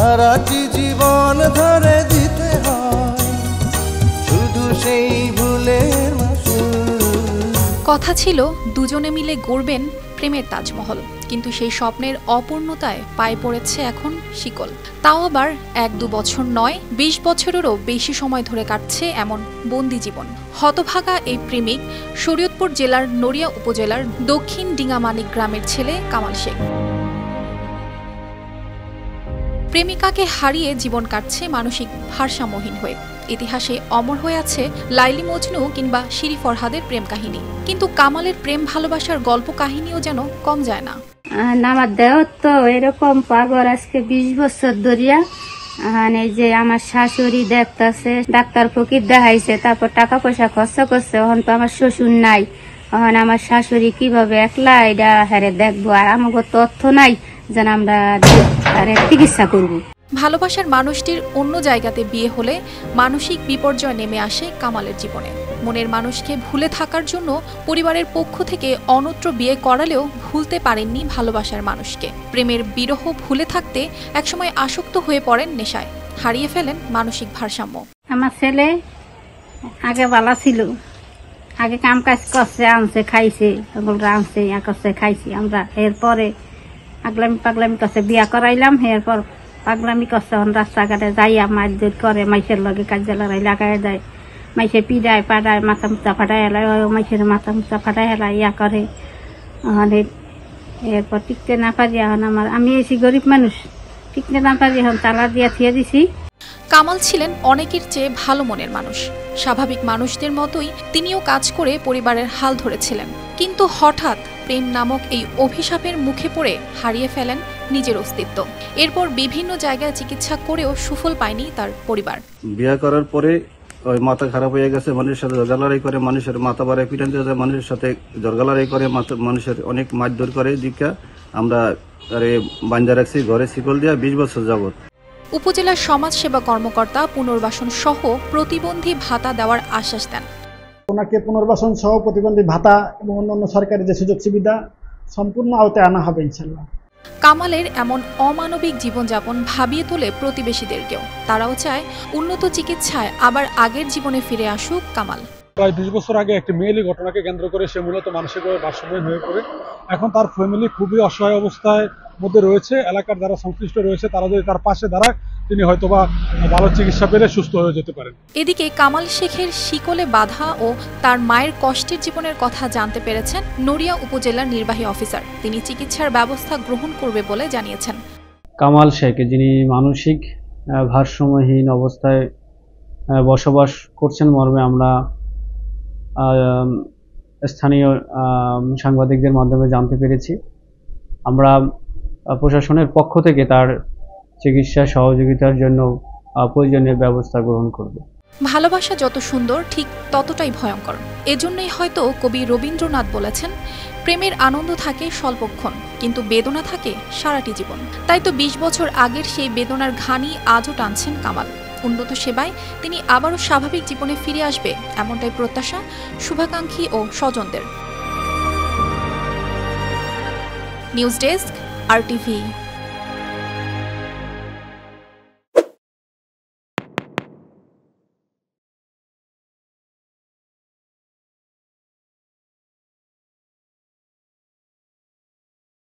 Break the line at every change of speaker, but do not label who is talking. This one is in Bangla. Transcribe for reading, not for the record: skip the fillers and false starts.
সারাটি জীবন ধরে দিতে হয় শুধু সেই ভুলের মাসুল।
কথা ছিল দুজনে মিলে গড়বেন প্রেমের তাজমহল, কিন্তু সেই স্বপ্নের অপূর্ণতায় পায়ে পড়েছে এখন শিকল। তাও আবার 1-2 বছর নয়, 20 বছরেরও বেশি সময় ধরে কাটছে এমন বন্দি জীবন। হতভাগা এই প্রেমিক শরীয়তপুর জেলার নড়িয়া উপজেলার দক্ষিণ ডিঙামানিক গ্রামের ছেলে কামাল শেখ। প্রেমিকাকে হারিয়ে জীবন কাটছে মানসিক ভারসাম্যহীন হয়ে। ইতিহাসে অমর হয়ে আছে লাইলি মজনু কিংবা শিরি ফরহাদের প্রেম কাহিনী, কিন্তু কামালের প্রেম ভালোবাসার গল্প কাহিনীও যেন কম যায় না।
আমার দেহ তো এরকম পাগল আজকে 20 বছর ধরিয়া। এই যে আমার শাশুড়ি দেখতেছে, ডাক্তার ফকির দেখাইছে, তারপর টাকা পয়সা খরচ করছে। এখন তো আমার শ্বশুর নাই, এখন আমার শাশুড়ি কিভাবে একলা এটা হারে দেখবো, আর আমাকে তো অর্থ নাই যেন আমরা চিকিৎসা করবো।
ভালোবাসার মানুষটির অন্য জায়গাতে বিয়ে হলে মানসিক বিপর্যয় নেমে আসে কামালের জীবনে। মনের মানুষকে ভুলে থাকার জন্য পরিবারের পক্ষ থেকে অন্যত্র বিয়ে করালেও ভুলতে পারেননি ভালোবাসার মানুষকে। প্রেমের বিরহ ভুলে থাকতে একসময় আসক্ত হয়ে পড়েন নেশায়, হারিয়ে ফেলেন মানসিক ভারসাম্য।
আমার ছেলে আগে ভালো ছিল, আগে কাম কাজ করছে, আনছে খাইছে, আনছে করছে খাইছি আমরা। এরপরে আগলামি পাগলামি করছে, বিয়া করাইলাম। এরপর পাগলামি করছে, রাস্তাঘাটে যাইয়া মারধর করে, মাইসের লগে কার্যালয় লাগাই দেয়, মাইসে পিড়ায় পাড়ায়, মাথা মুচা ফাটাই হেলায়, মাইসের মাথা মুচা ফাটাই হেলায় ইয়া করে। এরপর টিকতে না পারি, এখন আমি এসি গরিব মানুষ, টিকতে না পারি, এখন তালা দিয়া থিয়ে দিছি।
কামাল ছিলেন অনেকের চেয়ে ভালো মনের মানুষ। স্বাভাবিক মানুষদের মতোই তিনিও কাজ করে পরিবারের হাল ধরেছিলেন, কিন্তু হঠাৎ প্রেম নামক এই অভিশাপের মুখে পড়ে হারিয়ে ফেলেন নিজের অস্তিত্ব। এরপর বিভিন্ন জায়গায় চিকিৎসা করেও সুফল পায়নি তার পরিবার।
বিয়ে করার পরে ওই মাথা খারাপ হয়ে গেছে, মানুষের সাথে জর্গালারি করে, মানুষের মাথা বাড়ায় পিটান দিয়ে যায়, মানুষের সাথে জর্গালারি করে, মানুষের অনেক মারধর করে। দীক্ষা আমরা বাঞ্জা রাখছি ঘরে শিকল দিয়া 20 বছর যাবত।
উপজেলার সমাজ সেবা কর্মকর্তা পুনর্বাসন সহ প্রতিবন্ধী ভাতা দেওয়ার আশ্বাস দেন।
ওনাকে পুনর্বাসন সহ প্রতিবন্ধী ভাতা এবং অন্যান্য সরকারি যে সুযোগ সুবিধা সম্পূর্ণ আওতায় আনা হবে ইনশাআল্লাহ।
কামালের এমন অমানবিক জীবনযাপন ভাবিয়ে তোলে প্রতিবেশীদেরকেও। তারাও চায় উন্নত চিকিৎসায় আবার আগের জীবনে ফিরে আসুক কামাল।
প্রায় 20 বছর আগে একটি মেয়েলি ঘটনাকে কেন্দ্র করে সে মূলত মানসিকভাবে ভারসাম্যহীন হয়ে পড়ে। এখন তার ফ্যামিলি খুবই অসহায় অবস্থায় মধ্যে রয়েছে। এলাকার যারা সংশ্লিষ্ট রয়েছে তারা যদি তার পাশে দাঁড়ায়, তিনি হয়তোবা ভালো চিকিৎসা পেলে সুস্থ হয়ে যেতে পারেন।
এদিকে কামাল শেখের শিকলে বাধা ও তার মায়ের কষ্টের জীবনের কথা জানতে পেরেছেন নড়িয়া উপজেলার নির্বাহী অফিসার। তিনি চিকিৎসার ব্যবস্থা গ্রহণ করবে বলে জানিয়েছেন।
কামাল শেখ, যিনি মানসিক ভারসাম্যহীন অবস্থায় বসবাস করছেন মর্মে আমরা স্থানীয় সাংবাদিকদের মাধ্যমে জানতে পেরেছি। আমরা প্রশাসনের পক্ষ থেকে তার চিকিৎসা সহযোগিতার জন্য প্রয়োজনীয় ব্যবস্থা গ্রহণ করব।
ভালোবাসা যত সুন্দর ঠিক ততটাই ভয়ঙ্কর। এজন্যই হয়তো কবি রবীন্দ্রনাথ বলেছেন, প্রেমের আনন্দ থাকে স্বল্পক্ষণ, কিন্তু বেদনা থাকে সারাটি জীবন। তাই তো 20 বছর আগের সেই বেদনার ঘানি আজও টানছেন কামাল। উন্নত সেবায় তিনি আবারও স্বাভাবিক জীবনে ফিরে আসবে, এমনটাই প্রত্যাশা শুভাকাঙ্ক্ষী ও স্বজনদের। News desk, RTV।